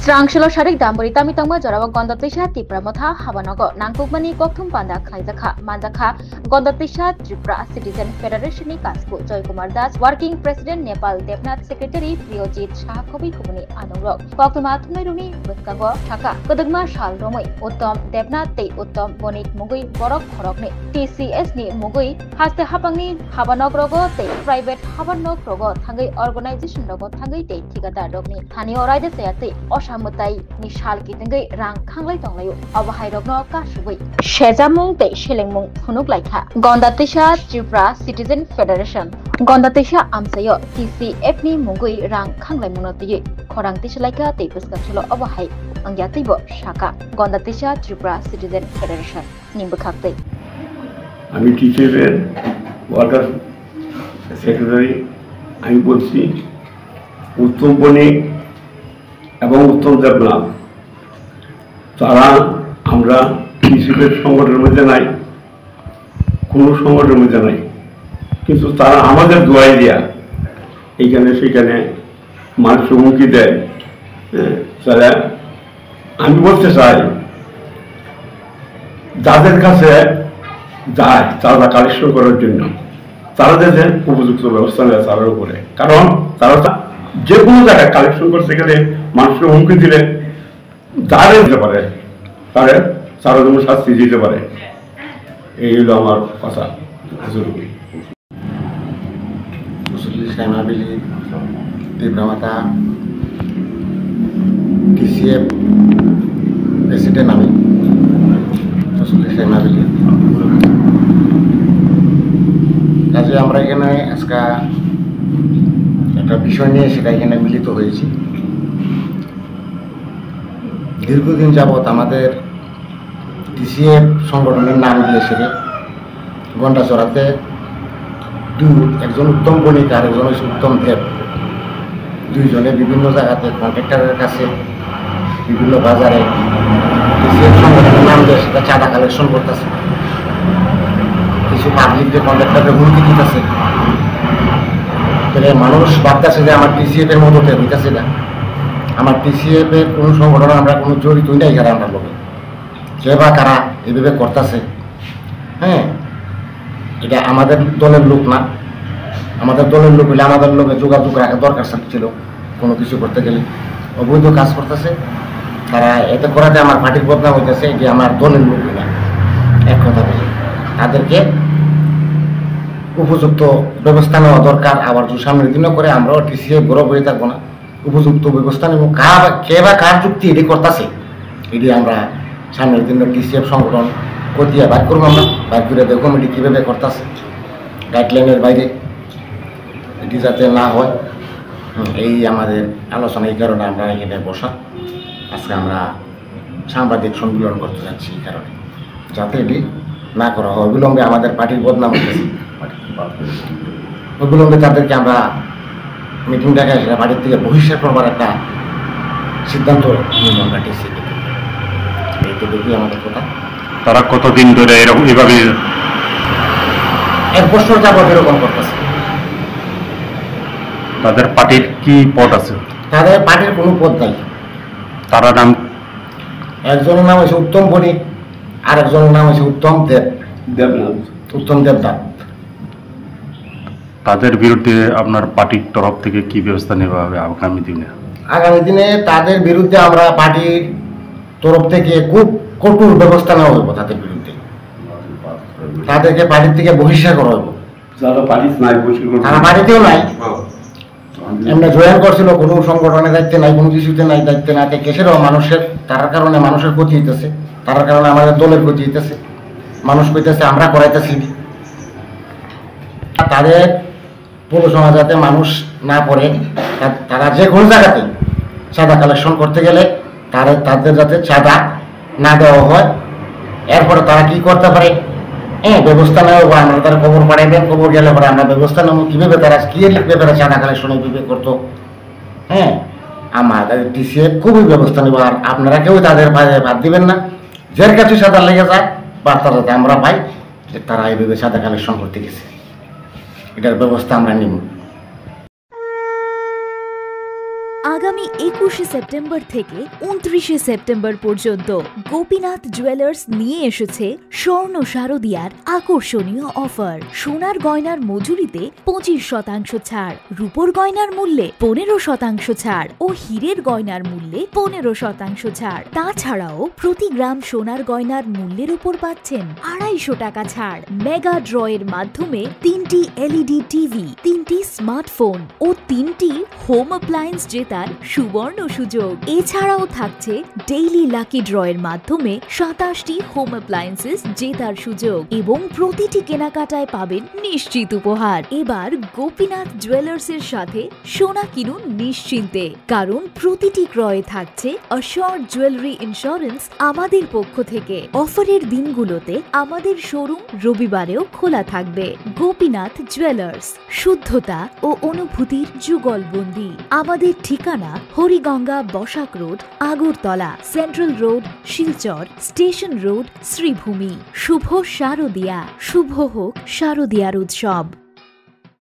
Srangshalo Sharik Dambori Tamitama Jorava Gondatisha Tipra Motha Habanogo Nankukmani Koktum Panda Klaizakha Mandakha Gondatisha Tripura Citizen Federation Kasku Joy Kumar Das Working President Nepal Devnath Secretary Priyojit Shah Kobi Kumuni Anurok Koktuma Tumeruni Buskago Thaka Kodagma Shal Romoi Uttom Devnath Tei Uttom Bonit Mugui Borok Khorokni TCS ni Mugui Haste Hapangni Habanogrogo Tei Private Habanogrogo Thangai Organization Rogo Thangai Tei Tigada Rogni Thani Oraide Sayati Samutai ni shal kitangai rang khanglai tonglayu abahai rogno ka subui shejamung te shelengmung phunuk laikha Gondatisha Tripura Citizen Federation Gondatisha amsayo TCF ni mungui rang khanglai munoti khorang tislaika te puskapchlo abahai angyatibo shaka Gondatisha Tripura Citizen Federation nimbkhakte আমি টিচারের water secretary আমি বলছি উত্তম বণিক এবং উত্তম দেবনাথ তারা আমরা কৃষিদের সংগঠনের মধ্যে নাই কোনো সংগঠনের মধ্যে নাই কিন্তু তারা আমাদের দোয়াই দেয়া এইখানে সেখানে মানুষ হুমকি দেয় তারা আমি বলতে চাই যাদের কাছে যায় চাঁদা কালেকশন করার জন্য তারা যাতে উপযুক্ত ব্যবস্থা নেয় তাদের উপরে কারণ তারা যে কোনো জায়গায় কালেকশন করতে গেলে মানুষকে হুমকি দিলে যারা দিতে পারে তারা যেন শাস্তি দিতে পারে এই হলো আমার কথা তীব্রমাতা TCF প্রেসিডেন্ট আমি কাজে আমরা এখানে আজকে একটা বিষয় নিয়ে সেটা এখানে মিলিত হয়েছি দীর্ঘদিন যাবৎ আমাদের TCF সংগঠনের নাম দিয়েছে গন্ডাচড়াতে একজন উত্তম বণিক আর একজন হচ্ছে উত্তম দেব দুইজনে বিভিন্ন জায়গাতে কন্ট্রাক্টরের কাছে বিভিন্ন বাজারে TCF সংগঠনের নাম দিয়ে সেটা চাঁদা কালেকশন করতেছে কিছু পাবলিক যে কন্ট্রাক্টরের হুমকি দিতেছে তাহলে মানুষ ভাবতেছে যে আমার TCF এর মদতে হইতেছে না আমার TCF এর কোনো সংগঠন আমরা কোনো জড়িত নাই যারা আমরা লোক যে বা কারা এইভাবে করতেছে হ্যাঁ এটা আমাদের দলের লোক না আমাদের দলের লোক হলে আমাদের লোকে যোগাযোগ রাখা দরকার ছিল কোনো কিছু করতে গেলে অবৈধ কাজ করতেছে তারা এতে করাতে আমার পার্টির বদনাম হইতেছে যে আমার দলের লোক না এক কথা বলে তাদেরকে উপযুক্ত ব্যবস্থা নেওয়া দরকার আবার যদি সামনের দিনও করে আমরাও TCF গৌরব হয়ে থাকবো না উপযুক্ত ব্যবস্থা নেব কে বা কার যুক্তি এটি করতেছে এটি আমরা সামনের দিন TCF সংগঠন কতিয়া বাইর করবো আমরা বাইর করে দেখো এটি কীভাবে করতেছে গাইডলাইনের বাইরে এটি যাতে না হয় এই আমাদের আলোচনা এই কারণে আমরা এখানে বসা আজকে আমরা সাংবাদিক সম্মেলন করতে যাচ্ছি এই কারণে যাতে এটি না করা হয় অবিলম্বে আমাদের পার্টির বদনাম হয়েছে অবিলম্বে তাদেরকে আমরা মিটিং ডাকায় সেটা বাড়ির থেকে বহিষ্কার করবার একটা সিদ্ধান্ত নিলাম আমরা TCF এইটা দেখি আমাদের কথা তারা কতদিন ধরে এরকম এভাবে 1 বছর যাবত এরকম করতেছে তাদের পার্টির কি পদ আছে তাদের পার্টির কোনো পদ নাই তারা নাম একজনের নাম হচ্ছে উত্তম বণিক আর একজনের নাম হচ্ছে উত্তম দেবনাথ তাদের বিরুদ্ধে আপনার পার্টির তরফ থেকে কি ব্যবস্থা নেওয়া হবে আগামী দিনে তাদের বিরুদ্ধে আমরা পার্টির তরফ থেকে খুব কঠোর ব্যবস্থা নেওয়া হবে তাদের বিরুদ্ধে তাদেরকে পার্টির থেকে বহিষ্কার করা হবে তারা বাড়িতেও নাই এমনি জয়েন করছিল কোনো সংগঠনের দায়িত্বে নাই কোনো কিছুতে নাই দায়িত্বে না কেসেরও মানুষের তার কারণে মানুষের ক্ষতি হইতেছে তার কারণে আমাদের দলের ক্ষতি হইতেছে মানুষ কইতেছে আমরা করাইতেছি তাদের প্রলোচনা যাতে মানুষ না পড়ে তারা যে কোনো জায়গাতে চাঁদা কালেকশন করতে গেলে তাদের যাতে চাঁদা না দেওয়া হয় এরপরে তারা কি করতে পারে ব্যবস্থা নেওয়া বা আমরা তারা খবর পাঠাইবেন খবর গেলে পরে আমরা ব্যবস্থা নেবো কীভাবে তারা কি লিখবে তারা চাঁদা কালেকশন এইভাবে করতো আমাদের TCF খুবই ব্যবস্থা নেব আর আপনারা কেউ তাদের বাদ দিবেন না যার কাছে চাঁদা লেগে যায় বা তারা আমরা পাই যে তারা এইভাবে চাঁদা কালেকশন করতে গেছে এটার ব্যবস্থা আমরা নিব আগামী 21শে সেপ্টেম্বর থেকে 29শে সেপ্টেম্বর পর্যন্ত গোপীনাথ জুয়েলার্স নিয়ে এসেছে স্বর্ণ শারদিয়ার আকর্ষণীয় অফার। সোনার গয়নার মজুরিতে 25% ছাড়, রূপোর গয়নার মূল্যে 15% ছাড় ও হীরের গয়নার মূল্যে 15% ছাড়। তাছাড়াও প্রতি গ্রাম সোনার গয়নার মূল্যের উপর পাচ্ছেন 250 টাকা ছাড়। মেগা ড্রয়ের মাধ্যমে 3টি এলইডি টিভি, 3টি স্মার্টফোন ও 3টি হোম অ্যাপ্লায়েন্স জেতার সুবর্ণ সুযোগ। এছাড়াও থাকছে ডেইলি লাকি ড্রয়ের মাধ্যমে 27টি হোম অ্যাপ্লায়েন্সেস জেতার সুযোগ এবং প্রতিটি কেনাকাটায় পাবেন নিশ্চিত উপহার। এবার গোপীনাথ জুয়েলার্সের সাথে সোনা কিনুন নিশ্চিন্তে, কারণ প্রতিটি ক্রয়ে থাকছে অ্যাশিওরড জুয়েলারি ইন্স্যুরেন্স আমাদের পক্ষ থেকে। অফারের দিনগুলোতে আমাদের শোরুম রবিবারেও খোলা থাকবে। গোপীনাথ জুয়েলার্স, শুদ্ধতা ও অনুভূতির যুগলবন্দি। আমাদের ঠিকানা Hariganga Basak road, Agartala, central road, Silchar, station road, Sribhumi. শুভ শারদিয়া, শুভ হোক শারদিয়ার উৎসব।